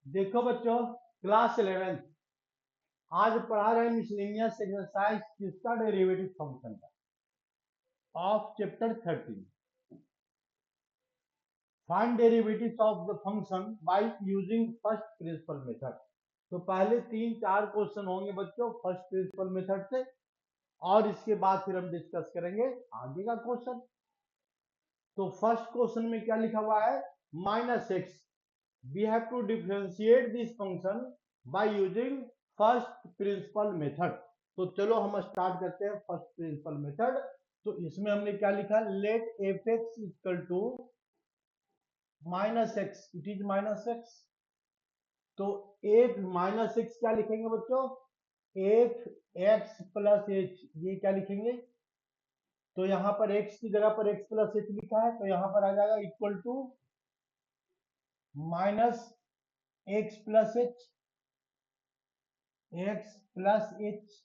देखो बच्चों, क्लास 11 आज पढ़ा रहे मिसलेनियस एक्सरसाइज किसका डेरिवेटिव फंक्शन का of chapter 13। Find derivatives of the function by using first principle method. तो पहले 3-4 क्वेश्चन होंगे बच्चों फर्स्ट प्रिंसिपल मेथड से, और इसके बाद फिर हम डिस्कस करेंगे आगे का क्वेश्चन। तो फर्स्ट क्वेश्चन में क्या लिखा हुआ है, -x we have to differentiate this function by using first principal method। तो चलो हम स्टार्ट करते हैं फर्स्ट प्रिंसिपल मेथड। तो इसमें हमने क्या लिखा, let f x equal to minus x, it is minus x. तो एफ माइनस एक्स क्या लिखेंगे बच्चों, एफ एक्स प्लस एच, ये क्या लिखेंगे। तो यहाँ पर x की जगह पर x प्लस एच लिखा है, तो यहाँ पर आ जाएगा equal to minus x plus h, x plus h,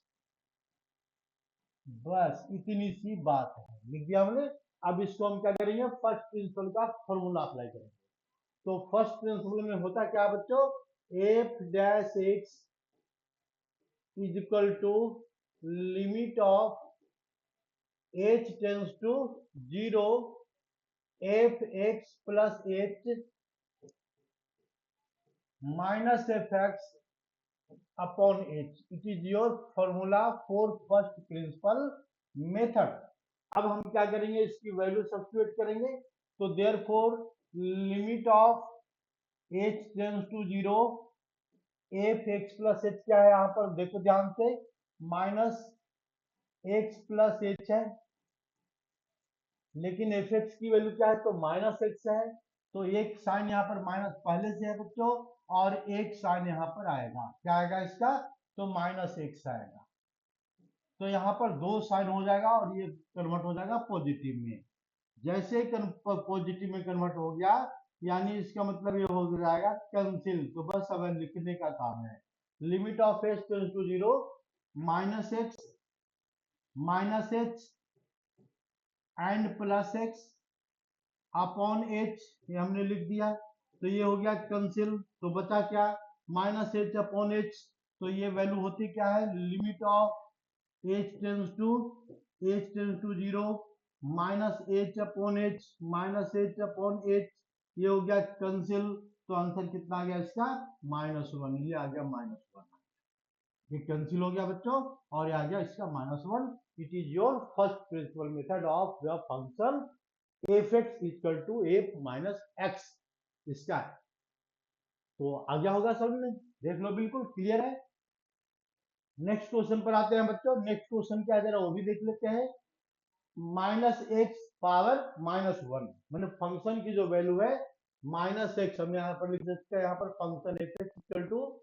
बस इतनी सी बात है, लिख दिया हमने। अब इसको हम क्या करेंगे, फर्स्ट प्रिंसिपल का फॉर्मूला अप्लाई करेंगे। तो फर्स्ट प्रिंसिपल में होता क्या बच्चों, f dash x is equal to limit of h tends to 0 f x plus h minus f x upon h. It is your formula for first principle method. अब हम क्या करेंगे, इसकी वैल्यू सब्स्टिट्यूट करेंगे। तो therefore limit of h tends to 0 f x plus h क्या है, यहाँ पर देखो ध्यान से, माइनस एक्स प्लस एच है, लेकिन एफ एक्स की वैल्यू क्या है, तो माइनस एक्स है। तो एक साइन यहाँ पर माइनस पहले से है बच्चों, और एक साइन यहाँ पर आएगा, क्या आएगा इसका, तो माइनस एक्स आएगा। तो यहाँ पर दो साइन हो जाएगा और ये कन्वर्ट हो जाएगा पॉजिटिव में। जैसे ही पॉजिटिव में कन्वर्ट हो गया, यानी इसका मतलब ये हो जाएगा कैंसिल। तो बस अब लिखने का काम है, limit of h tends to 0 minus h and plus x upon h, ये हमने लिख दिया। तो ये हो गया कैंसिल, तो बचा क्या, माइनस एच अपॉन एच। तो ये वैल्यू होती क्या है, limit of h tends to 0 minus h upon h, minus h upon h, ये हो गया कैंसिल। तो आंसर कितना आ गया इसका, -1। ये आ गया -1, ये कैंसिल हो गया बच्चों, और ये आ गया इसका -1। It is your first principle method of the function f x equal to f minus x, इसका है। तो आ गया होगा समझ में, देख लो बिल्कुल क्लियर है। नेक्स्ट क्वेश्चन पर आते हैं बच्चों। नेक्स्ट क्वेश्चन क्या है जरा वो भी देख लेते हैं। -x⁻−1, मैंने फंक्शन की जो वैल्यू है -x, हम यहाँ पर लिख सकते हैं, यहाँ पर function f x equal to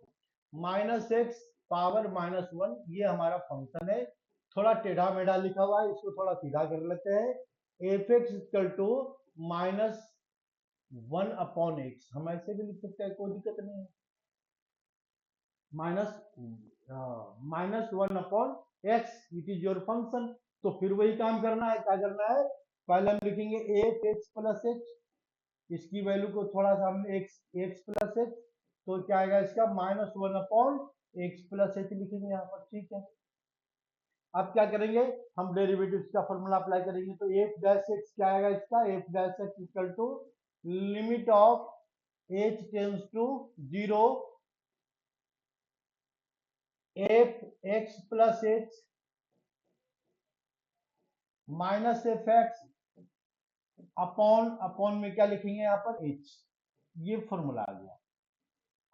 -x⁻−1, ये हमारा फंक्शन है। थोड़ा टेढ़ा मेढ़ा लिखा हुआ है, इसको थोड़ा सीधा कर लेते हैं। F x equal to -1 upon x, हम ऐसे भी लिख सकते हैं, कोई दिक्कत नहीं है। -1 upon x, it is your function. तो फिर वही काम करना है, क्या करना है, पहले हम लिखेंगे एफ एक्स प्लस एच, इसकी वैल्यू को थोड़ा सा हमने एक्स प्लस एच, तो क्या आएगा इसका, -1 अपॉन एक्स प्लस एच लिखेंगे यहाँ पर, ठीक है। अब क्या करेंगे, हम डेरिवेटिव का फॉर्मूला अप्लाई करेंगे। तो एफ डैश एक्स क्या आएगा इसका, f dash x equal to limit of h tends to 0 f x plus h minus f x upon, upon में क्या लिखेंगे यहाँ पर एच, ये फॉर्मूला आ गया।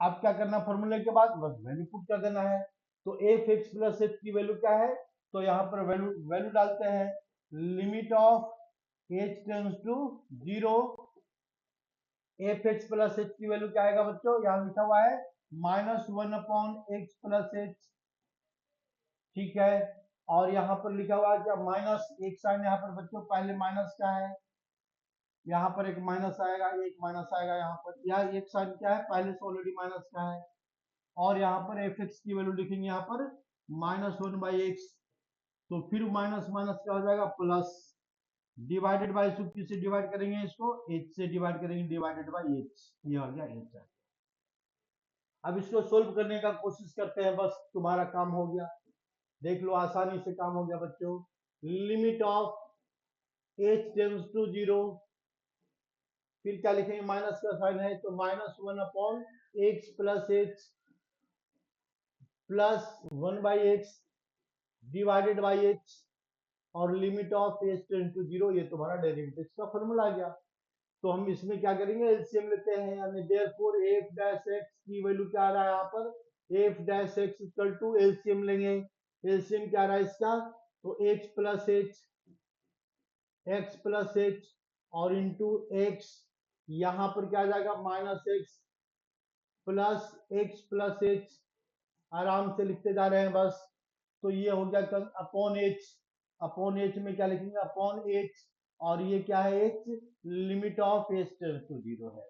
अब क्या करना, फॉर्मूले के बाद बस वैल्यू पुट कर देना है। तो एफ एक्स प्लस एच की वैल्यू क्या है, तो यहाँ पर वैल्यू वैल्यू डालते हैं, limit of h tends to 0 f x plus h की वैल्यू क्या आएगा बच्चों, यहाँ लिखा हुआ है -1 अपॉन एक्स प्लस एच, ठीक है। और यहाँ पर लिखा हुआ है क्या, माइनस, एक साइन यहाँ पर बच्चों पहले माइनस का है, यहाँ पर एक माइनस आएगा, एक माइनस आएगा यहाँ पर, या एक साइन क्या है, पहले से ऑलरेडी माइनस का है। और यहाँ पर एफ एक्स की वैल्यू लिखेंगे यहाँ पर -1/x, तो फिर माइनस माइनस क्या हो जाएगा, प्लस, डिवाइडेड बाय, किससे डिवाइड करेंगे इसको, एच से डिवाइड करेंगे, डिवाइडेड बाय एच, ये हो गया एच। अब इसको सोल्व करने का कोशिश करते हैं, बस तुम्हारा काम हो गया। देख लो आसानी से काम हो गया बच्चों। Limit of h tends to 0, फिर क्या लिखेंगे, माइनस का साइन है तो -1 upon x plus h plus 1 by x divided by h, और limit of h tends to 0, ये तुम्हारा डेरिवेटिव का फॉर्मूला आ गया। तो हम इसमें क्या करेंगे, एलसीएम लेते हैं, यानी देयरफॉर f डैश x की वैल्यू क्या आ रहा है यहाँ पर, f dash x equal to LCM लेंगे। एलसीएम क्या आ रहा है इसका, तो x प्लस h और इंटू x, यहाँ पर क्या आ जाएगा -x प्लस h, आराम से लिखते जा रहे हैं बस। तो ये हो गया अपॉन h, अपॉन h में क्या लिखेंगे, अपॉन h, और ये क्या है h, limit of h tends to 0 है।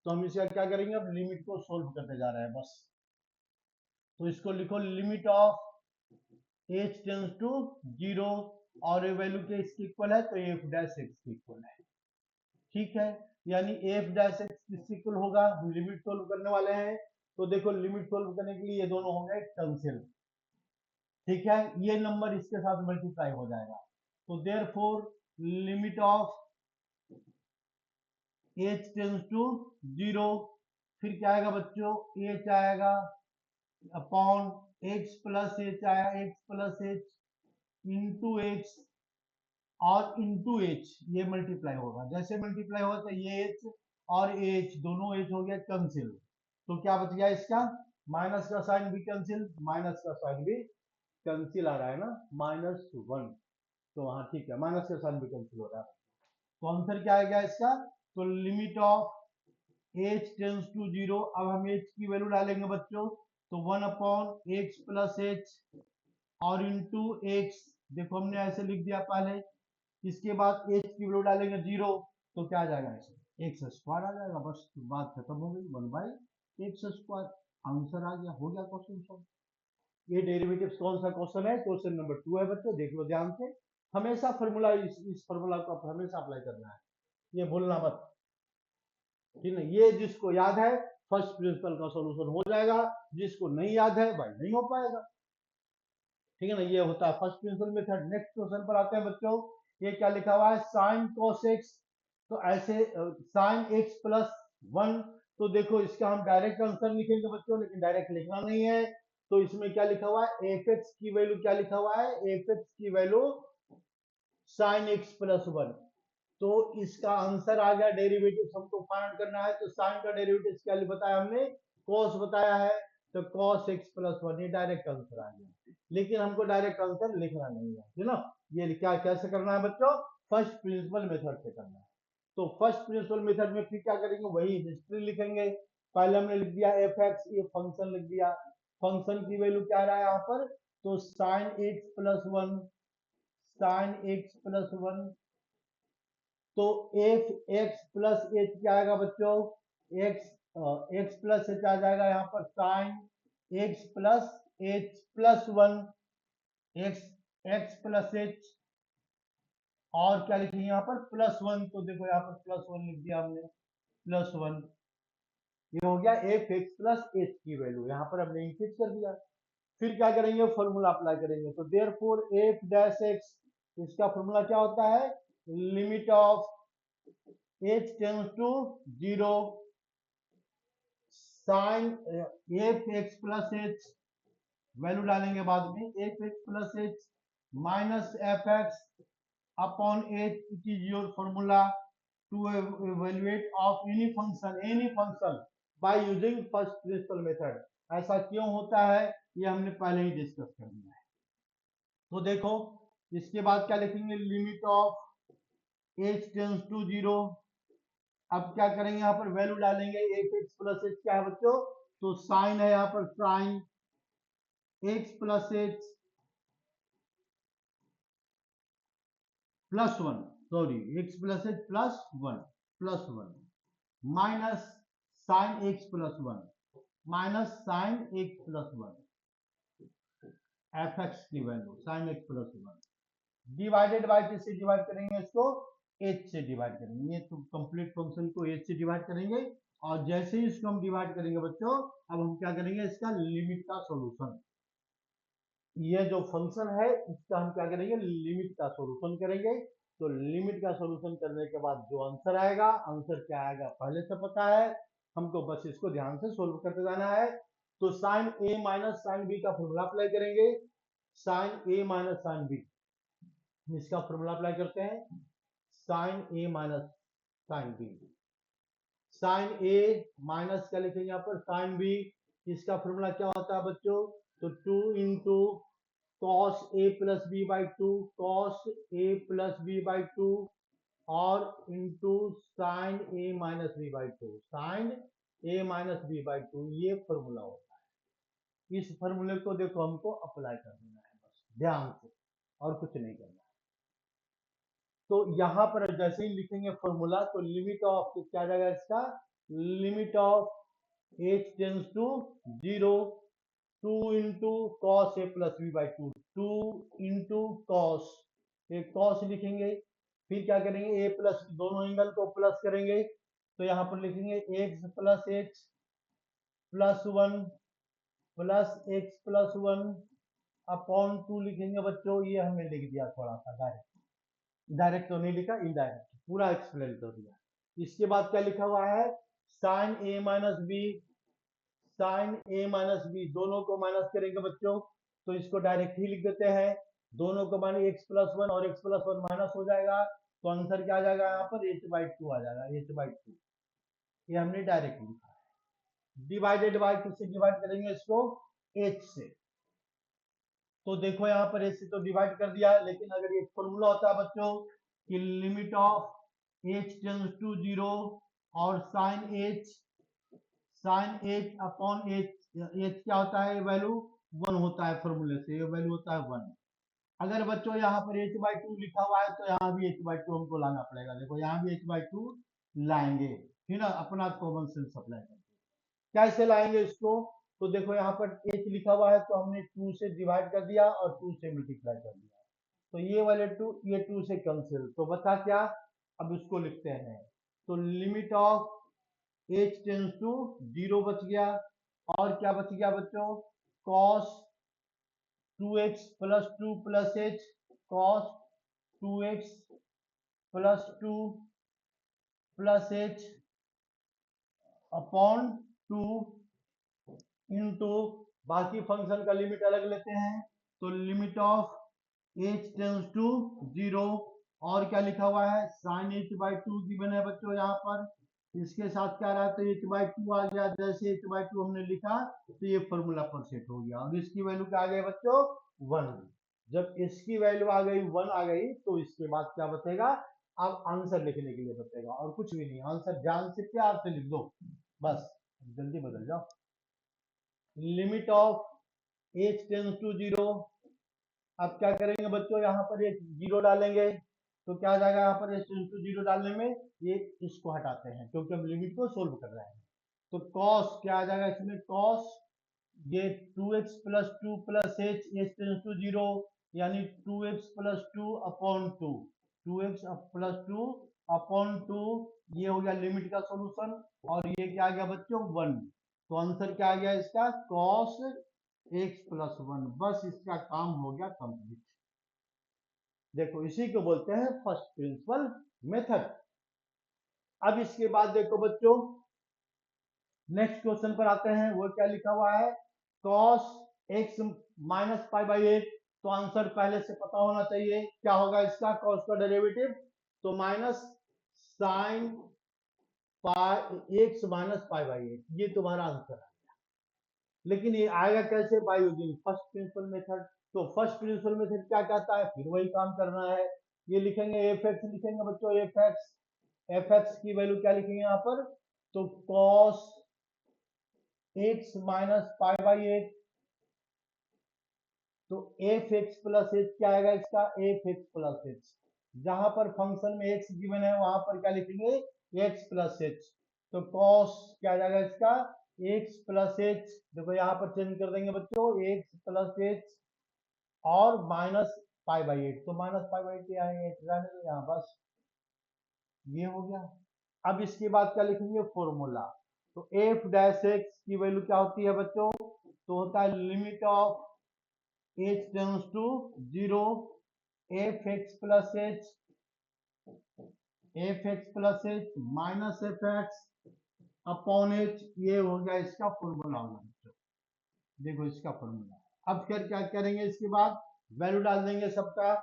तो हम इसका क्या करेंगे, अब लिमिट को सोल्व करते जा रहे हैं बस। तो इसको लिखो limit of h tends to 0, और वैल्यू के इसके इक्वल है तो f डैश x के इक्वल है। ठीक है, यानी f डैश x किसके इक्वल होगा, हम लिमिट सोल्व करने वाले हैं। तो देखो लिमिट सोल्व करने के लिए ये दोनों हो गए कैंसिल। ठीक है, ये नंबर इसके साथ मल्टीप्लाई हो जाएगा। तो therefore limit of h tends to 0, फिर क्या आएगा बच्चों, h आएगा अपॉन x प्लस h आया, x plus h into x, और इंटू h, ये मल्टीप्लाई होगा। जैसे मल्टीप्लाई होगा तो ये h और h दोनों h हो गया कैंसिल। तो क्या बच गया इसका, माइनस का साइन भी कैंसिल, माइनस का साइन भी कैंसिल आ रहा है ना, -1। तो वहां ठीक है, माइनस का साइन भी कैंसिल हो रहा है। तो आंसर क्या आ गया इसका, तो limit of h tends to 0, अब हम h की वैल्यू डालेंगे बच्चों, तो 1 अपॉन x प्लस h और इंटू x, देखो हमने ऐसे लिख दिया पहले। इसके बाद h की वैल्यू डालेंगे 0, तो क्या आ जाएगा, ऐसे एक्स स्क्वायर आ जाएगा, बस बात खत्म हो गई, 1/x²। आंसर आ गया, हो गया क्वेश्चन सॉल्व। ये डेरिवेटिव कौन सा क्वेश्चन है, क्वेश्चन नंबर 2 है बच्चों, देख लो ध्यान से। हमेशा फॉर्मूला इस फॉर्मूला को हमेशा अप्लाई करना है, ये भूलना मत। ठीक है, ये जिसको याद है फर्स्ट प्रिंसिपल का सॉल्यूशन हो जाएगा, जिसको नहीं याद है भाई नहीं हो पाएगा। ठीक है ना, ये होता है first principle method. Next question पर आते हैं बच्चों, ये क्या लिखा हुआ है, साइन कॉस एक्स। तो ऐसे साइन एक्स प्लस 1, तो देखो इसका हम डायरेक्ट आंसर लिखेंगे बच्चों, लेकिन डायरेक्ट लिखना नहीं है। तो इसमें क्या लिखा हुआ है, एफ एक्स की वैल्यू क्या लिखा हुआ है, एफ एक्स की वैल्यू साइन एक्स प्लस 1। तो इसका आंसर आ गया, डेरिवेटिव हमको फाइंड करना है। तो साइन का डेरिवेटिव क्या बताया हमने, कॉस बताया है, तो कॉस एक्स प्लस 1, ये डायरेक्ट आंसर आ गया। लेकिन हमको डायरेक्ट आंसर लिखना नहीं है ना, ये क्या कैसे करना है बच्चों, फर्स्ट प्रिंसिपल मेथड से करना है। तो फर्स्ट प्रिंसिपल मेथड में फिर क्या करेंगे, वही हिस्ट्री लिखेंगे। पहले हमने लिख दिया एफ एक्स, ये फंक्शन लिख दिया, फंक्शन की वैल्यू क्या आ रहा है यहाँ पर, तो sign x plus 1, sign x plus 1। तो एफ एक्स प्लस एच क्या आएगा बच्चों, एक्स प्लस एच आ जाएगा यहाँ पर, sine x plus h plus 1, x x plus H, और क्या लिखेंगे यहाँ पर +1। तो देखो यहाँ पर +1 लिख दिया हमने, +1, ये हो गया एफ एक्स प्लस एच की वैल्यू, यहाँ पर हमने इंक्रीज कर दिया। फिर क्या करेंगे, फॉर्मूला अप्लाई करेंगे। तो देयरफॉर एफ डैश एक्स, इसका फॉर्मूला क्या होता है, limit of h tends to 0, sine f x plus h, value डालेंगे बाद में, f x plus h minus f x upon h, it is your formula to evaluate of any function by using first principal method। ऐसा क्यों होता है, ये हमने पहले ही डिस्कस कर दिया है। तो देखो इसके बाद क्या लिखेंगे, limit of h tends to 0, अब क्या करेंगे, यहाँ पर वैल्यू डालेंगे, एफ एक्स प्लस एच क्या है बच्चों, तो साइन है यहाँ पर, sine x plus h plus 1, sorry x plus h plus 1 minus sine x plus 1, minus sine x plus 1, f x की value sine x plus 1 divided by किससे divide करेंगे, इसको h से डिवाइड करेंगे। ये तो कंप्लीट फंक्शन को h से डिवाइड करेंगे, और जैसे ही इसको हम डिवाइड करेंगे बच्चों, अब हम क्या करेंगे, इसका लिमिट का सॉल्यूशन, ये जो फंक्शन है इसका हम क्या करेंगे, लिमिट का सॉल्यूशन करेंगे। तो लिमिट का सॉल्यूशन करने के बाद जो आंसर आएगा, आंसर क्या आएगा पहले से पता है हमको, बस इसको ध्यान से सोल्व करते जाना है। तो sign a minus sine B का फॉर्मूला अप्लाई करेंगे। Sign a minus sine B, इसका फॉर्मूला अप्लाई करते हैं। Sign a minus sine B, sine a minus क्या लिखेंगे यहाँ पर, साइन बी, इसका फॉर्मूला क्या होता है बच्चों, तो 2 into cos A plus B by two, cos A plus B by two, और into sine a minus b by two, sine a minus b by two, ये फॉर्मूला होता है। इस फॉर्मूले को देखो हमको अप्लाई कर देना है बस ध्यान से, और कुछ नहीं करना है। तो यहाँ पर जैसे ही लिखेंगे फॉर्मूला, तो लिमिट ऑफ क्या आ जाएगा इसका, limit of h tends to 0, 2 into cos A plus B by two, 2 into cos, एक कॉस लिखेंगे, फिर क्या करेंगे, ए प्लस, दोनों एंगल को प्लस करेंगे, तो यहाँ पर लिखेंगे x plus x plus one plus x plus one upon two लिखेंगे बच्चों। ये हमने लिख दिया थोड़ा सा डायरेक्ट, डायरेक्ट तो नहीं लिखा, इनडायरेक्ट पूरा एक्सप्लेन कर दिया। इसके बाद क्या लिखा हुआ है, sine a minus B, sine a minus B, दोनों को माइनस करेंगे बच्चों, तो इसको डायरेक्ट ही लिख देते हैं, दोनों को माइनस एक्स प्लस वन और एक्स प्लस वन माइनस हो जाएगा, तो आंसर क्या आ जाएगा यहाँ पर, एच बाई टू आ जाएगा, एच बाई टू, ये हमने डायरेक्ट लिखा है। डिवाइडेड बाई, किससे डिवाइड करेंगे इसको, एच से। तो देखो यहाँ पर एच से तो डिवाइड कर दिया, लेकिन अगर ये फॉर्मूला होता है बच्चों कि limit of h tends to 0 और sine h upon h, h क्या होता है, वैल्यू 1 होता है, फॉर्मूले से ये वैल्यू होता है 1। अगर बच्चों यहाँ पर एच बाई टू लिखा हुआ है, तो यहाँ भी एच बाई टू हमको लाना पड़ेगा, देखो यहाँ भी एच बाई टू लाएंगे, फिर ना अपना कॉमन सेंस अप्लाई करेंगे। कैसे लाएंगे इसको, तो देखो यहाँ पर एच लिखा हुआ है, तो हमने 2 से डिवाइड कर दिया और 2 से मल्टीप्लाई कर दिया, तो ये वाले 2, ये 2 से कैंसिल, तो बचा क्या, अब इसको लिखते हैं, तो limit of h tends to 0 बच गया, और क्या बच गया बच्चों, cos 2x plus two plus h, cos 2x plus two plus h upon 2 into, बाकी फंक्शन का लिमिट अलग लेते हैं, तो limit of h tends to 0, और क्या लिखा हुआ है, sine h by two given है बच्चों यहाँ पर, इसके साथ क्या रहा, तो एच बाई टू आ गया, जैसे एच बाई टू हमने लिखा, तो ये फॉर्मूला पर सेट हो गया, और इसकी वैल्यू क्या आ गई बच्चों, 1। जब इसकी वैल्यू आ गई 1 आ गई, तो इसके बाद क्या बचेगा, अब आंसर लिखने के लिए बचेगा, और कुछ भी नहीं, आंसर जान से प्यार से लिख दो बस, जल्दी बदल जाओ। Limit of h tends to 0, अब क्या करेंगे बच्चों, यहाँ पर एक 0 डालेंगे, तो क्या आ जाएगा, यहाँ पर एच टेंस टू 0 डालने में ये इसको हटाते हैं, क्योंकि हम लिमिट को सोल्व कर रहे हैं, तो कॉस क्या आ जाएगा इसमें, कॉस ये 2x plus two plus h, h tends to 0, यानी 2x plus two upon two, 2x plus two upon two, ये हो गया लिमिट का सॉल्यूशन, और ये क्या आ गया बच्चों 1, तो आंसर क्या आ गया इसका, कॉस x प्लस 1, बस इसका काम हो गया कंप्लीट। देखो इसी को बोलते हैं फर्स्ट प्रिंसिपल मेथड। अब इसके बाद देखो बच्चों, नेक्स्ट क्वेश्चन पर आते हैं, वो क्या लिखा हुआ है, cos x minus pi by 8, तो आंसर पहले से पता होना चाहिए, क्या होगा इसका cos का डेरिवेटिव, तो minus sine pi x minus pi by 8, ये तुम्हारा आंसर है। लेकिन ये आएगा कैसे, by using first principle method. तो फर्स्ट प्रिंसिपल मेथड क्या कहता है, फिर वही काम करना है, ये लिखेंगे एफ एक्स, लिखेंगे बच्चों एफ एक्स, एफ एक्स की वैल्यू क्या लिखेंगे यहाँ पर, तो cos x minus pi by 8, तो एफ एक्स प्लस एच क्या आएगा इसका, एफ एक्स प्लस एच, जहां पर फंक्शन में एक्स गिवन है वहां पर क्या लिखेंगे, एक्स प्लस एच, तो cos क्या आ जाएगा इसका, एक्स प्लस एच, देखो यहाँ पर चेंज कर देंगे बच्चों, एक्स प्लस एच और माइनस पाई बाई 8, तो माइनस पाई बाई 8 रहने दो यहाँ, बस ये हो गया। अब इसके बाद क्या लिखेंगे, फॉर्मूला, तो एफ डैश एक्स की वैल्यू क्या होती है बच्चों? तो होता है limit of h tends to 0 f x plus h minus f x upon h. ये हो गया इसका फॉर्मूला होगा बच्चों। देखो इसका फॉर्मूला। अब फिर क्या करेंगे, इसके बाद वैल्यू डाल देंगे सबका।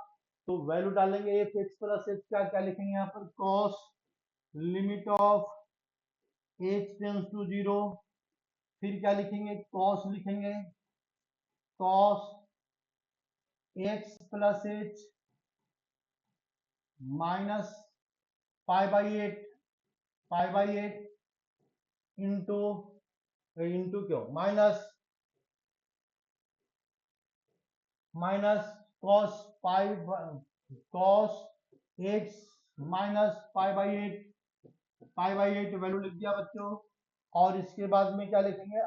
तो वैल्यू डालेंगे एफ एक्स प्लस एच का, क्या लिखेंगे यहाँ पर? Cos limit of h tends to 0। फिर क्या लिखेंगे? कॉस लिखेंगे, cos x plus h minus pi by eight into into क्यों minus cos x minus pi by eight value लिख दिया बच्चों। और इसके बाद में क्या लिखेंगे?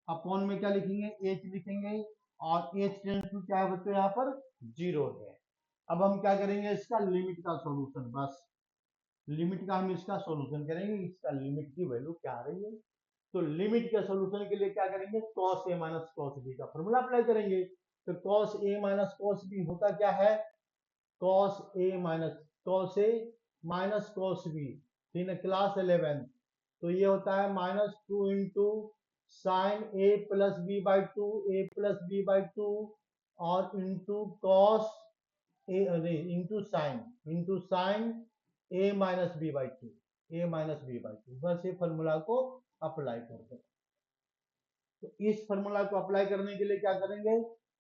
अपॉन में क्या लिखेंगे? एच लिखेंगे। और एच टेंड्स टू क्या है बच्चों? यहाँ पर 0 है। अब हम क्या करेंगे? इसका लिमिट का सॉल्यूशन, बस लिमिट का हम इसका सॉल्यूशन करेंगे। इसका लिमिट की वैल्यू क्या आ रही है? तो लिमिट के सॉल्यूशन के लिए क्या करेंगे? cos a minus cos b का फॉर्मूला अप्लाई करेंगे। तो cos a minus cos b होता क्या है? cos a minus cos b in class 11। तो ये होता है -2 into sine a plus B by two और into cos a into sine a minus b by two. बस ये फॉर्मूला को अप्लाई करते हैं। तो इस फॉर्मूला को अप्लाई करने के लिए क्या करेंगे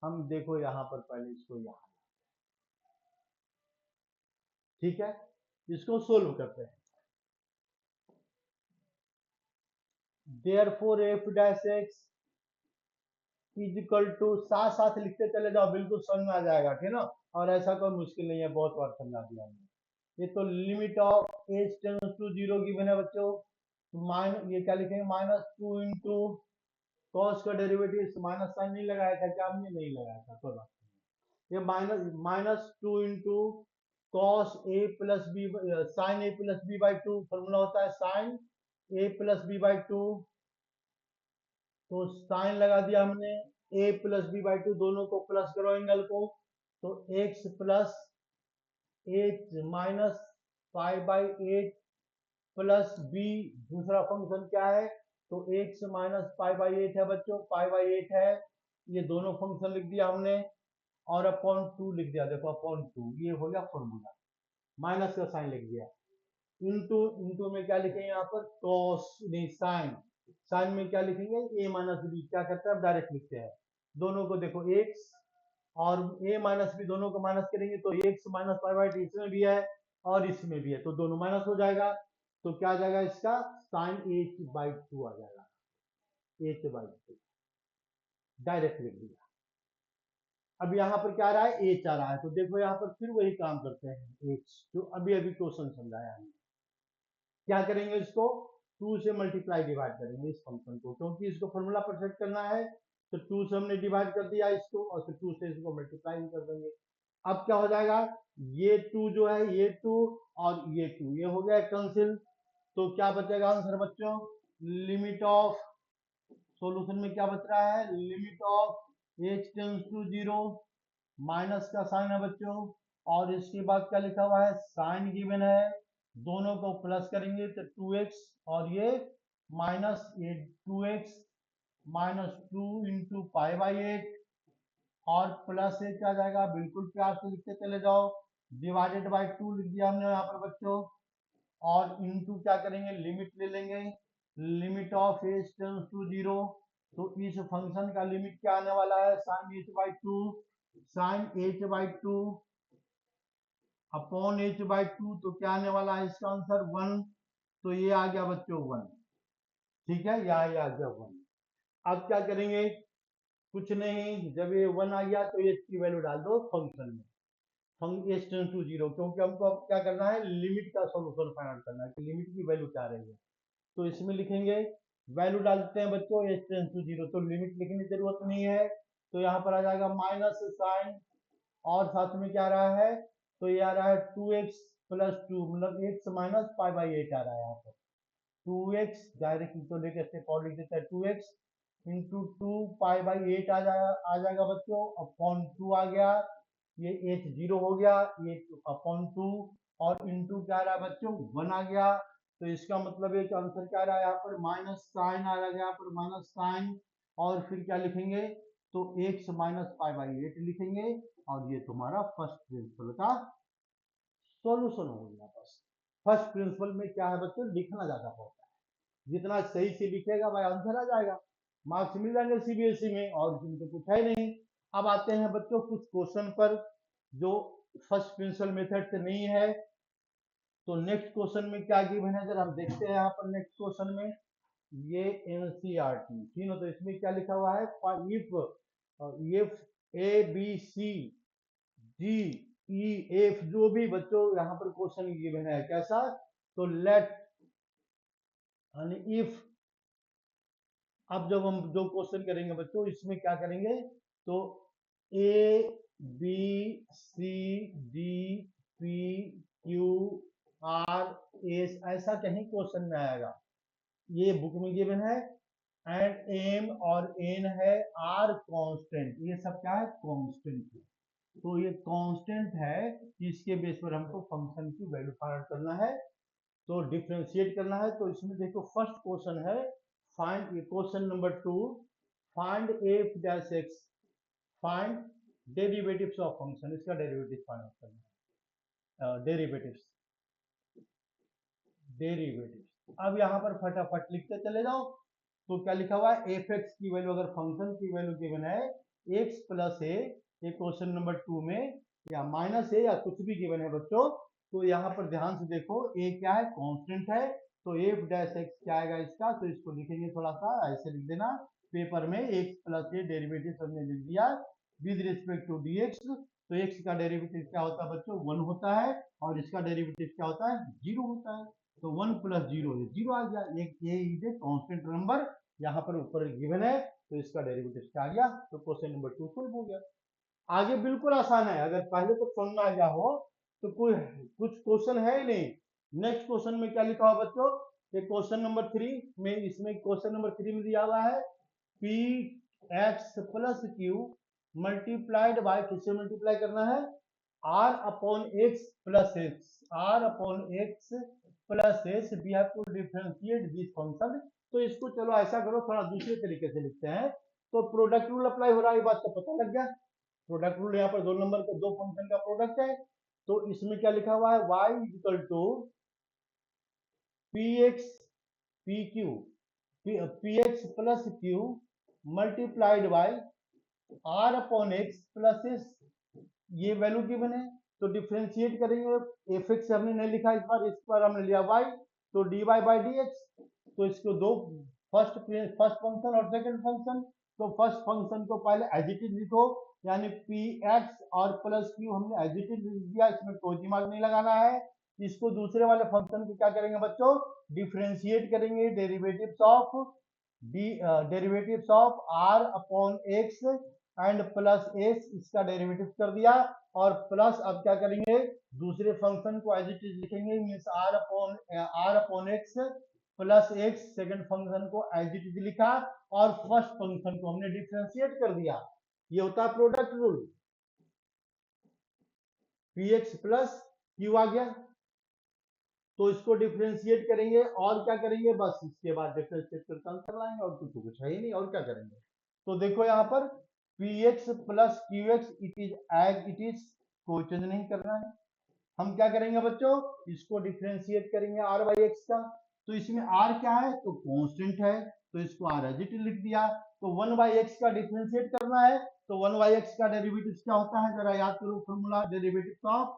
हम? देखो यहाँ पर पहले इसको यहाँ, ठीक है, इसको सोल्व करते हैं। Therefore f dash x is equal to, साथ साथ लिखते चले जाओ, बिल्कुल समझ में आ जाएगा, ठीक है ना। और ऐसा कोई मुश्किल नहीं है, बहुत बार समझा दिया हमने। ये तो limit of h tends to 0 given है बच्चों। ये क्या लिखेंगे? -2 इंटू कॉस का डेरिवेटिव, माइनस साइन नहीं लगाया था क्या हमने? नहीं लगाया था, कोई बात नहीं। ये -2 into cos A plus b sine a plus B by two, formula होता है sine a plus B by two. तो साइन लगा दिया हमने, a plus B by two, दोनों को प्लस करो एंगल को। तो एक्स प्लस एच माइनस पाई/8 प्लस बी, दूसरा फंक्शन क्या है? तो एक्स माइनस पाई/8 है बच्चों, पाई/8 है। ये दोनों फंक्शन लिख दिया हमने और अपॉन 2 लिख दिया। देखो अपॉन 2, ये हो गया फॉर्मूला। माइनस का साइन लिख दिया। इंटू इंटू में क्या लिखेंगे यहाँ पर? कॉस नहीं साइन, साइन में क्या लिखेंगे? ए माइनस बी। क्या करते हैं? अब डायरेक्ट लिखते हैं दोनों को। देखो एक्स और ए माइनस बी दोनों को माइनस करेंगे तो एक्स माइनस पाई/8 इसमें भी है और इसमें भी है, तो दोनों माइनस हो जाएगा। तो क्या आ जाएगा इसका? साइन h/2 आ जाएगा, h/2 डायरेक्ट लिख दिया। अब यहाँ पर क्या आ रहा है? एच आ रहा है। तो देखो यहाँ पर फिर वही काम करते हैं, एच जो अभी अभी क्वेश्चन समझाया हमने। क्या करेंगे? इसको 2 से मल्टीप्लाई डिवाइड करेंगे इस फंक्शन को, क्योंकि इसको फॉर्मूला पर सेट करना है। तो 2 से हमने डिवाइड कर दिया इसको, और फिर 2 से इसको मल्टीप्लाई भी कर देंगे। अब क्या हो जाएगा? ये 2 जो है, ये 2 और ये 2, ये हो गया कैंसिल। तो क्या बचेगा आंसर बच्चों? लिमिट ऑफ, सॉल्यूशन में क्या बच रहा है? Limit of h tends to 0, minus का साइन है बच्चों, और इसके बाद क्या लिखा हुआ है? साइन गिवन है। दोनों को प्लस करेंगे तो 2x, और ये माइनस, ये 2x -2 इंटू पाई/8 और प्लस से क्या जाएगा? बिल्कुल प्यार से लिखते चले जाओ। डिवाइडेड बाय 2 लिख दिया हमने यहाँ पर बच्चों। और इनटू क्या करेंगे? लिमिट ले लेंगे, limit of h tends to 0। तो इस फंक्शन का लिमिट क्या आने वाला है? Sine h/2 upon h/2। तो क्या आने वाला है इसका आंसर? 1। तो ये आ गया बच्चों 1, ठीक है, यहाँ ये आ गया 1। अब क्या करेंगे? कुछ नहीं, जब ये 1 आ गया तो h की वैल्यू डाल दो फंक्शन में, एच टेंड्स टू 0, क्योंकि हमको अब क्या करना है? लिमिट का सॉल्यूशन फाइंड आउट करना है कि लिमिट की वैल्यू क्या रही है। तो इसमें लिखेंगे, वैल्यू डालते हैं बच्चों एच टेंड्स टू 0, तो लिमिट लिखने की जरूरत नहीं है। तो यहाँ पर आ जाएगा माइनस साइन, और साथ में क्या आ रहा है? तो ये आ रहा है 2x प्लस 2, मतलब x माइनस पाई/8 आ रहा है यहाँ पर। 2x डायरेक्ट तो लेके स्टेप और लिख देता है 2x इंटू 2 पाई/8 आ जाएगा बच्चों, अपॉन 2 आ गया, ये h 0 हो गया, ये अपॉन 2 और इंटू क्या आ रहा है बच्चों 1 आ गया। तो इसका मतलब है कि आंसर क्या आ रहा है यहाँ पर माइनस साइन आ रहा है, यहाँ पर माइनस साइन, और फिर क्या लिखेंगे तो x माइनस पाई/8 लिखेंगे, और ये तुम्हारा फर्स्ट प्रिंसिपल का सॉल्यूशन हो गया। बस फर्स्ट प्रिंसिपल में क्या है बच्चों, लिखना ज्यादा पड़ता है, जितना सही से लिखेगा भाई आंसर आ जाएगा, मार्क्स मिल जाएंगे सीबीएसई में, और इसमें तो कुछ है नहीं। अब आते हैं बच्चों कुछ क्वेश्चन पर जो फर्स्ट प्रिंसिपल मेथड से नहीं है। तो नेक्स्ट क्वेश्चन में क्या गिवन है, जरा हम देखते हैं यहाँ पर नेक्स्ट क्वेश्चन में, ये एनसीईआरटी ठीक है। तो इसमें क्या लिखा हुआ है, if A B C D E F, जो भी बच्चों यहाँ पर क्वेश्चन गिवन है कैसा, तो लेट इफ, अब जब हम जो क्वेश्चन करेंगे बच्चों इसमें क्या करेंगे, तो A B C D P Q R S ऐसा कहीं क्वेश्चन में आएगा, ये बुक में गिवन है, एंड एम और एन है, आर कांस्टेंट, ये सब क्या है कांस्टेंट है। तो ये कांस्टेंट है, इसके बेस पर हमको फंक्शन की वैल्यू फाइंड आउट करना है, तो डिफरेंशिएट करना है। तो इसमें देखो फर्स्ट क्वेश्चन है, find, question number 2, find F dash x, find derivatives of function, इसका डेरिवेटिव फाइंड आउट करना है, डेरिवेटिव्स, अब यहाँ पर फटाफट लिखते चले जाओ। तो क्या लिखा हुआ है, एफ एक्स की वैल्यू, अगर फंक्शन की वैल्यू गिवन है एक्स प्लस ए, ये क्वेश्चन नंबर 2 में, या माइनस ए या कुछ भी गिवन है बच्चों, तो यहाँ पर ध्यान से देखो ए क्या है कांस्टेंट है, तो एफ डैश एक्स क्या आएगा इसका, तो इसको लिखेंगे थोड़ा सा ऐसे लिख देना पेपर में, एक्स प्लस ए डेरिवेटिव हमने लिख दिया with respect to d x. तो एक्स का डेरिवेटिव क्या होता है बच्चों 1 होता है, और इसका डेरिवेटिव क्या होता है 0 होता है, तो 1 प्लस 0 0 आ गया, एक ये इज ए कांस्टेंट नंबर यहाँ पर ऊपर गिवन है, तो इसका डेरिवेटिव क्या आ गया, तो क्वेश्चन नंबर 2 सॉल्व हो गया। आगे बिल्कुल आसान है, अगर पहले तो समझ में आ गया हो तो कोई कुछ क्वेश्चन है ही नहीं। नेक्स्ट क्वेश्चन में क्या लिखा हुआ बच्चों, ये क्वेश्चन नंबर 3 में, इसमें क्वेश्चन नंबर 3 में दिया हुआ है p x plus q multiplied by, किससे मल्टीप्लाई करना है, r upon x plus x, r upon x plus s, we have to differentiate this function. तो इसको चलो ऐसा करो, थोड़ा दूसरे तरीके से लिखते हैं, तो प्रोडक्ट रूल अप्लाई हो रहा है, ये बात तो पता लग गया, प्रोडक्ट रूल यहाँ पर दो नंबर का, दो फंक्शन का प्रोडक्ट है। तो इसमें क्या लिखा हुआ है, y equal to p x p q, p x plus q multiplied by r upon x plus s, ये वैल्यू गिवन है। तो डिफरेंशिएट करेंगे, एफ एक्स हमने नहीं लिखा इस पर हमने लिया y, तो d y by d x. तो इसको दो, फर्स्ट फंक्शन और सेकंड फंक्शन, तो फर्स्ट फंक्शन को पहले एज इट इज लिखो, यानी पी एक्स और प्लस क्यू हमने एज इट इज लिख दिया, इसमें कोई दिमाग नहीं लगाना है। इसको दूसरे वाले फंक्शन को क्या करेंगे बच्चों, डिफरेंशिएट करेंगे, derivatives of r upon x and plus s, इसका डेरिवेटिव कर दिया, और प्लस अब क्या करेंगे दूसरे फंक्शन को एज इट इज लिखेंगे, means r upon x plus x, second function को एज इट इज लिखा, और फर्स्ट फंक्शन को हमने डिफरेंशिएट कर दिया। ये होता है product rule, p x plus q आ गया, तो इसको डिफरेंशिएट करेंगे, और क्या करेंगे बस इसके बाद डिफरेंशिएट करके आंसर लाएंगे, और कुछ है ही नहीं, और क्या करेंगे। तो देखो यहाँ पर p x plus q x it is as it is, कोई चेंज नहीं करना है। हम क्या करेंगे बच्चों, इसको डिफरेंशिएट करेंगे आर बाई एक्स का, तो इसमें आर क्या है तो कांस्टेंट है, तो इसको आर एज इट इज लिख दिया। तो 1 बाई एक्स का डिफरेंशिएट करना है, तो 1 बाई एक्स का डेरिवेटिव क्या होता है, जरा याद करो formula, derivative of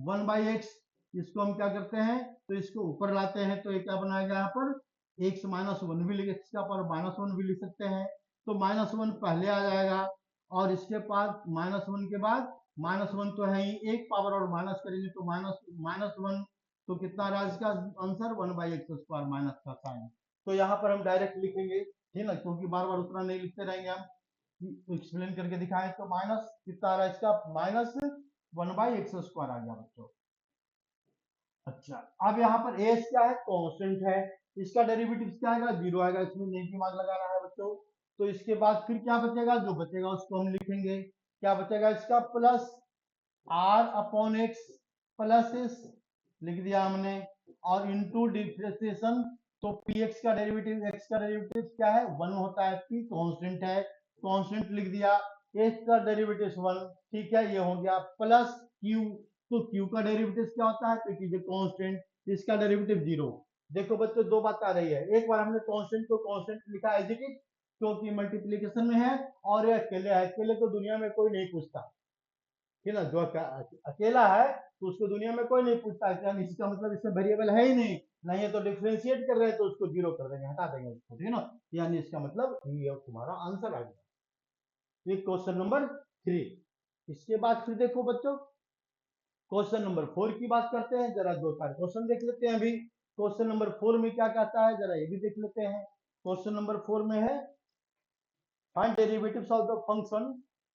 1 by x, इसको हम क्या करते हैं, तो इसको ऊपर लाते हैं, तो ये क्या बनाएगा यहाँ पर एक्स माइनस वन भी लिख, इसका पर माइनस वन भी लिख सकते हैं, तो माइनस वन पहले आ जाएगा, और इसके बाद माइनस वन के बाद माइनस वन तो है ही, एक पावर और माइनस करेंगे तो माइनस वन, तो कितना रहा इसका answer 1 by x square minus का साइन। तो यहाँ पर हम डायरेक्ट लिखेंगे, ठीक है, क्योंकि बार बार उतना नहीं लिखते रहेंगे, हम एक्सप्लेन करके दिखाएं, तो माइनस कितना रहा इसका माइनस 1 बाई एक्स स्क्वायर आ गया बच्चों। अच्छा, अब यहाँ पर एस क्या है कांस्टेंट है, इसका डेरिवेटिव क्या आएगा, 0 आएगा, इसमें नहीं दिमाग लगाना है बच्चों। तो इसके बाद फिर क्या बचेगा, जो बचेगा उसको हम लिखेंगे, क्या बचेगा इसका, plus r upon x plus s लिख दिया हमने, और इनटू डिफरेंशिएशन, तो पी एक्स का डेरिवेटिव, एक्स का डेरिवेटिव क्या है, 1 होता है, पी कांस्टेंट है, कांस्टेंट लिख दिया, एक्स का डेरिवेटिव 1, ठीक है, ये हो गया, प्लस क्यू, तो क्यू का डेरिवेटिव क्या होता है, तो इट इज ए कांस्टेंट, इसका डेरिवेटिव 0। देखो बच्चों दो बात आ रही है, एक बार हमने कांस्टेंट को कांस्टेंट लिखा एज इट इज क्योंकि मल्टीप्लीकेशन में है, और ये अकेले है, अकेले तो दुनिया में कोई नहीं पूछता, ठीक है ना, जो अकेला है तो उसको दुनिया में कोई नहीं पूछता, यानी इसका मतलब इसमें वेरिएबल है ही नहीं, नहीं है तो डिफरेंशिएट कर रहे हैं तो उसको 0 कर देंगे, हटा देंगे उसको, ठीक है ना, यानी इसका मतलब ये तुम्हारा आंसर आ गया, ये क्वेश्चन नंबर 3। इसके बाद फिर देखो बच्चों क्वेश्चन नंबर 4 की बात करते हैं, जरा दो चार क्वेश्चन देख लेते हैं अभी। क्वेश्चन नंबर 4 में क्या कहता है, जरा ये भी देख लेते हैं। क्वेश्चन नंबर 4 में है find derivatives of the function,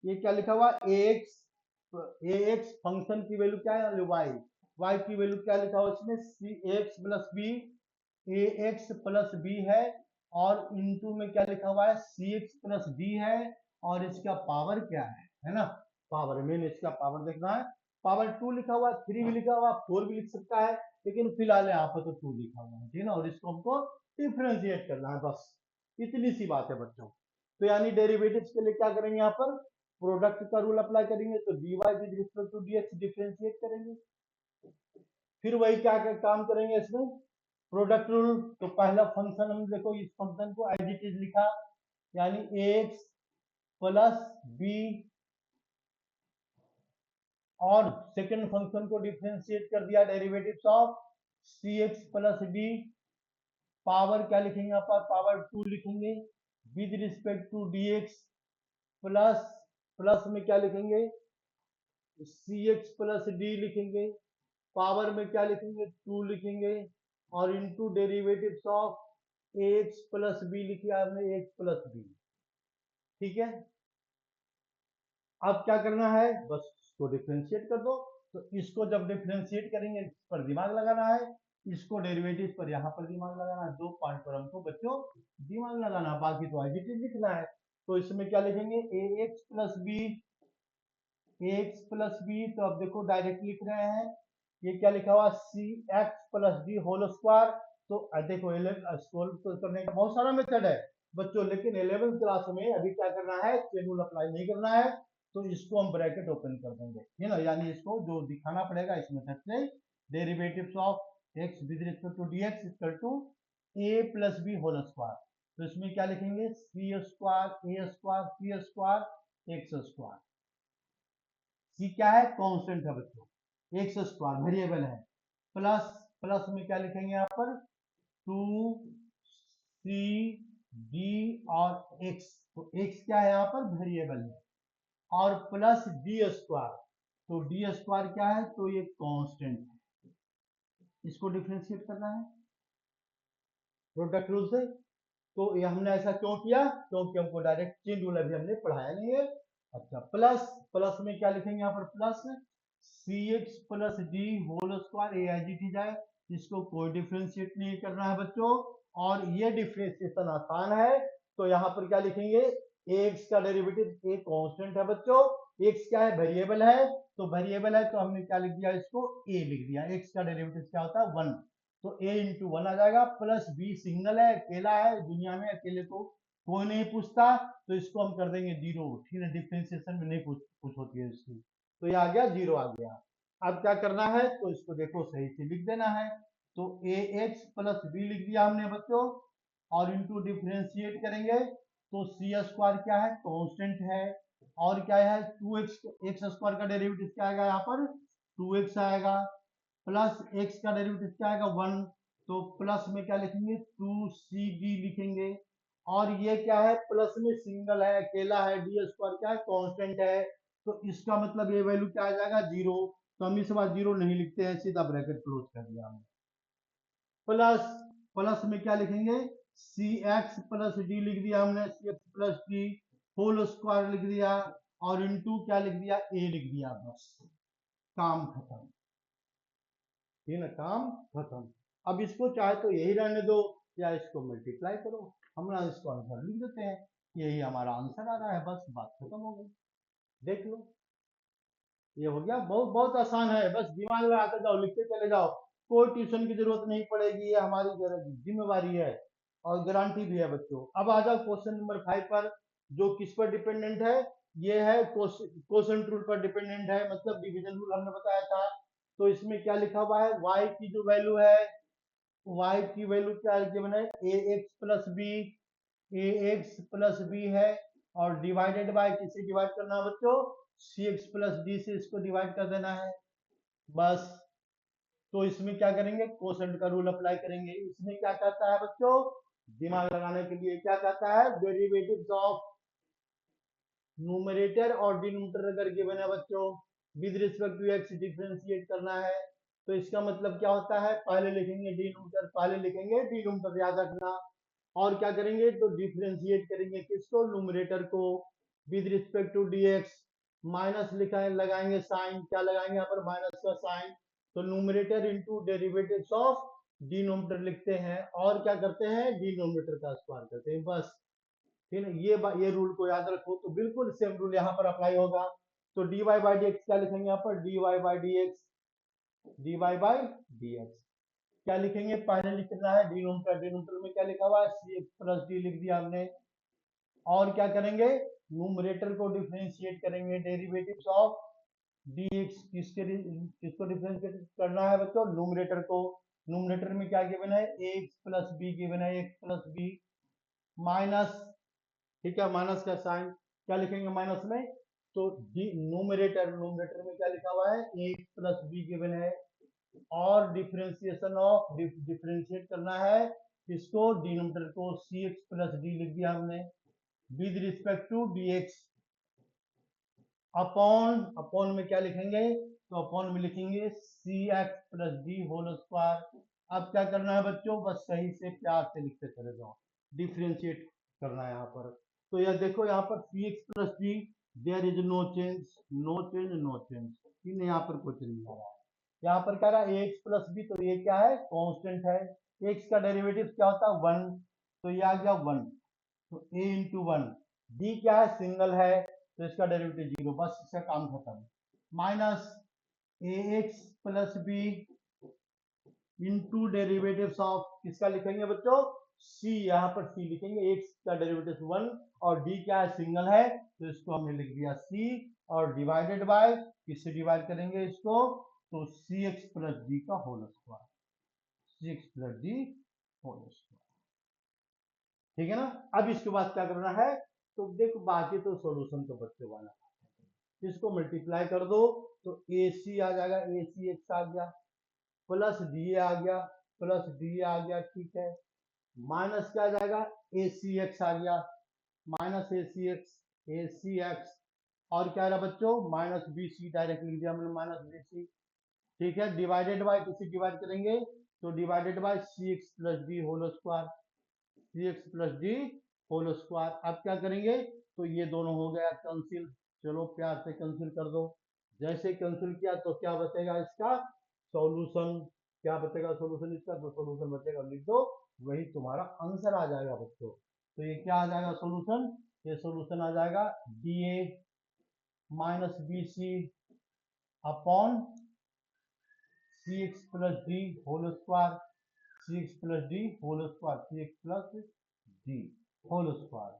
ये क्या लिखा हुआ, ax फंक्शन की वैल्यू क्या है, y की वैल्यू क्या लिखा हुआ इसमें, cx plus b, ax plus b है, और इनटू में क्या लिखा हुआ है, cx प्लस d है, और इसका पावर क्या है ना, पावर में इसका पावर देखना है, पावर 2 लिखा हुआ है, 3 भी लिखा हुआ है, 4 भी लिख सकता है, लेकिन फिलहाल यहाँ पर तो 2 लिखा हुआ है, ठीक है ना, और इसको हमको डिफरेंशिएट करना है, बस इतनी सी बात है बच्चों। तो यानी डेरिवेटिव्स के लिए क्या करेंगे, यहाँ पर प्रोडक्ट का रूल अप्लाई करेंगे, तो dy with respect to dx differentiate करेंगे, फिर वही क्या क्या काम करेंगे इसमें, प्रोडक्ट रूल, तो पहला फंक्शन हम देखो इस फंक्शन को एज इट इज लिखा, यानी ax प्लस b, और सेकंड फंक्शन को डिफरेंशिएट कर दिया, derivatives of cx plus d, power क्या लिखेंगे यहाँ पर, पावर 2 लिखेंगे, with respect to dx, plus plus में क्या लिखेंगे, cx प्लस d लिखेंगे, पावर में क्या लिखेंगे, 2 लिखेंगे, और into derivatives of ax plus b लिखिए आपने, ax प्लस b, ठीक है। अब क्या करना है, बस इसको डिफरेंशिएट कर दो, तो इसको जब डिफरेंशिएट करेंगे इस पर दिमाग लगाना है, इसको डेरिवेटिव पर यहाँ पर दिमाग लगाना है, दो पॉइंट पर हमको बच्चों दिमाग लगाना, बाकी तो एज इट इज लिखना है। तो इसमें क्या लिखेंगे, ax plus B, ax plus B, तो अब देखो डायरेक्ट लिख रहे हैं, ये क्या लिखा हुआ, c x plus d whole square, तो देखो सोल्व करने का बहुत सारा मेथड है बच्चों, लेकिन 11th क्लास में अभी क्या करना है, चेन रूल अप्लाई नहीं करना है, तो इसको हम ब्रैकेट ओपन कर देंगे, है ना, यानी इसको जो दिखाना पड़ेगा इस मेथड से, derivatives of X with respect to dx equal to a plus B whole square, तो इसमें क्या लिखेंगे, C square A square C square X square, C क्या है, कांस्टेंट है बच्चों, एक्स स्क्वायर वेरिएबल है, प्लस प्लस में क्या लिखेंगे यहाँ पर, 2c d और x, तो x क्या है यहाँ पर वेरिएबल है, और प्लस डी स्क्वायर, तो डी स्क्वायर क्या है, तो ये कांस्टेंट है, इसको डिफरेंशिएट करना है प्रोडक्ट रूल से। तो ये हमने ऐसा क्यों किया, क्योंकि हमको डायरेक्ट चेन रूल अभी हमने पढ़ाया नहीं है। अच्छा, प्लस प्लस में क्या लिखेंगे यहाँ पर, plus c x plus d whole square, ए आई जी टी जाए, इसको कोई डिफ्रेंशिएट नहीं करना है बच्चों, और ये डिफ्रेंशिएशन आसान है, तो यहाँ पर क्या लिखेंगे, एक्स का डेरिवेटिव एक कांस्टेंट है बच्चों, एक्स क्या है, वेरिएबल है, तो वेरिएबल है तो हमने क्या लिख दिया, इसको ए लिख दिया, एक्स का डेरिवेटिव क्या होता है 1, तो a इंटू 1 आ जाएगा, प्लस b सिंगल है, अकेला है, दुनिया में अकेले को कोई नहीं पूछता, तो इसको हम कर देंगे 0, ठीक है, डिफरेंशिएशन में नहीं पूछ होती है इसकी, तो ये आ गया 0 आ गया। अब क्या करना है, तो इसको देखो सही से लिख देना है, तो ax प्लस b लिख दिया हमने बच्चों, और इंटू डिफरेंशिएट करेंगे, तो सी स्क्वायर क्या है, कांस्टेंट है, और क्या है 2x, एक्स स्क्वायर का डेरिवेटिव क्या आएगा यहाँ पर, 2x आएगा, प्लस x का डेरिवेटिव क्या आएगा 1, तो प्लस में क्या लिखेंगे 2cd लिखेंगे, और ये क्या है, प्लस में सिंगल है, अकेला है, डी स्क्वायर क्या है, कांस्टेंट है, तो इसका मतलब ये वैल्यू क्या आ जाएगा 0, तो हम इस बार 0 नहीं लिखते हैं, सीधा ब्रैकेट क्लोज कर दिया हमने, प्लस प्लस में क्या लिखेंगे, सी एक्स प्लस डी लिख दिया हमने, c x plus d whole square लिख दिया, और इनटू क्या लिख दिया, ए लिख दिया, बस काम खत्म, ठीक है ना, काम खत्म। अब इसको चाहे तो यही रहने दो, या इसको मल्टीप्लाई करो, हम इसको आंसर लिख देते हैं, यही हमारा आंसर आ रहा है, बस बात खत्म हो गई। देख लो, ये हो गया, बहुत बहुत आसान है, बस दिमाग लगाते जाओ, लिखते चले जाओ, कोई ट्यूशन की जरूरत नहीं पड़ेगी, ये हमारी जिम्मेवारी है और गारंटी भी है बच्चों। अब आ जाओ क्वेश्चन नंबर 5 पर, जो किस पर डिपेंडेंट है, ये है क्वोशंट रूल पर डिपेंडेंट है, मतलब डिवीजन रूल हमने बताया था। तो इसमें क्या लिखा हुआ है, y की जो वैल्यू है, y की वैल्यू क्या गिवन है, ax+b है, और डिवाइडेड बाय किससे डिवाइड करना है बच्चों, cx+d से इसको डिवाइड कर देना है, बस। तो इसमें क्या करेंगे, कोसेंट का रूल अप्लाई करेंगे। इसमें क्या कहता है बच्चों, दिमाग लगाने के लिए क्या कहता है, डेरिवेटिव्स ऑफ न्यूमरेटर और डिनोमिनेटर अगर गिवन है बच्चों, with respect to X differentiate करना है, तो इसका मतलब क्या होता है, पहले लिखेंगे डिनोमिनेटर, पहले लिखेंगे डिनोमिनेटर, याद रखना, और क्या करेंगे, तो डिफरेंशिएट करेंगे किसको, न्यूमरेटर को, with respect to dx, minus लिखा है, लगाएंगे साइन, क्या लगाएंगे यहाँ पर, माइनस का साइन, तो numerator into derivatives of denominator लिखते हैं, और क्या करते हैं, डिनोमिनेटर का स्क्वायर करते हैं, बस। ठीक है, ये रूल को याद रखो, तो बिल्कुल सेम रूल यहाँ पर अप्लाई होगा। तो dy बाई डी एक्स क्या लिखेंगे यहाँ पर, dy by d x, dy by d x क्या लिखेंगे, पहले लिखना है डिनोमिनेटर, डिनोमिनेटर में क्या लिखा हुआ है, cx+d लिख दिया हमने, और क्या करेंगे, न्यूमरेटर को डिफरेंशिएट करेंगे, डेरिवेटिव्स ऑफ dx, किसको डिफरेंशिएट करना है बच्चों, न्यूमरेटर को, न्यूमरेटर में क्या गिवन है, ax+b गिवन है, x+b माइनस, ठीक है, माइनस का साइन, क्या लिखेंगे माइनस में, तो न्यूमरेटर में क्या लिखा हुआ है, ax+b गिवन है, और डिफरेंशिएशन ऑफ, डिफरेंशिएट करना है इसको, डिनोमिनेटर को, cx+d लिख दिया हमने, with respect to dx, upon में क्या लिखेंगे, तो अपॉन में लिखेंगे cx+d होल स्क्वायर। अब क्या करना है बच्चों, बस सही से प्यार से लिखते चले जाओ, डिफरेंशिएट करना है यहाँ पर। तो यह देखो यहाँ पर cx+d, there is no change, no change, no change, यहाँ पर कुछ नहीं आ रहा है। यहाँ पर क्या रहा है, ax+b, तो ये क्या है, कांस्टेंट है, x का डेरिवेटिव क्या होता है, 1, तो ये आ गया 1, तो a इंटू 1, d क्या है, सिंगल है, तो इसका डेरिवेटिव 0, बस इसका काम खत्म, minus ax+b into derivatives of, किसका लिखेंगे बच्चों, c, यहाँ पर c लिखेंगे, x का डेरिवेटिव 1 और d क्या है, सिंगल है, तो इसको हमने लिख दिया c, और डिवाइडेड बाय, किससे डिवाइड करेंगे इसको, तो cx+d का whole square, cx+d whole square, ठीक है ना। अब इसके बाद क्या करना है, तो देखो बाकी तो सॉल्यूशन तो बच्चों वाला, इसको मल्टीप्लाई कर दो, तो ac आ जाएगा, acx आ गया, प्लस डी आ गया, प्लस डी आ गया, ठीक है, माइनस क्या आ जाएगा, acx आ गया, माइनस acx, और क्या रहा बच्चों, माइनस bc, डायरेक्ट लिख दिया हमने, माइनस bc, ठीक है, डिवाइडेड बाय, किसी डिवाइड करेंगे, तो divided by cx+d whole square, cx+d whole square. अब क्या करेंगे, तो ये दोनों हो गया कैंसिल, चलो प्यार से कैंसिल कर दो, जैसे कैंसिल किया तो क्या बचेगा इसका सॉल्यूशन, क्या बचेगा सॉल्यूशन इसका, तो सॉल्यूशन बचेगा, लिख दो, वही तुम्हारा आंसर आ जाएगा बच्चों। तो ये क्या आ जाएगा सॉल्यूशन, ये सॉल्यूशन आ जाएगा dA minus bc upon cx+d whole square, cx+d whole square, cx+d whole square.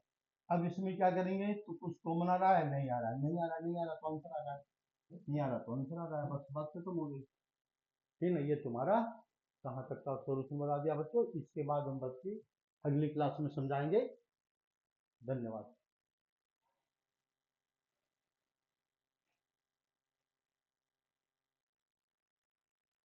अब इसमें क्या करेंगे, तो कुछ कॉमन आ रहा है, नहीं आ रहा है, नहीं आ रहा, नहीं आ रहा, तो आंसर आ रहा है, नहीं आ रहा तो आंसर आ रहा है, बस बात खत्म हो गई, ठीक है। ये तुम्हारा कहाँ तक का सॉल्यूशन बता दिया बच्चों, इसके बाद हम बच्चे अगली क्लास में समझाएंगे। धन्यवाद।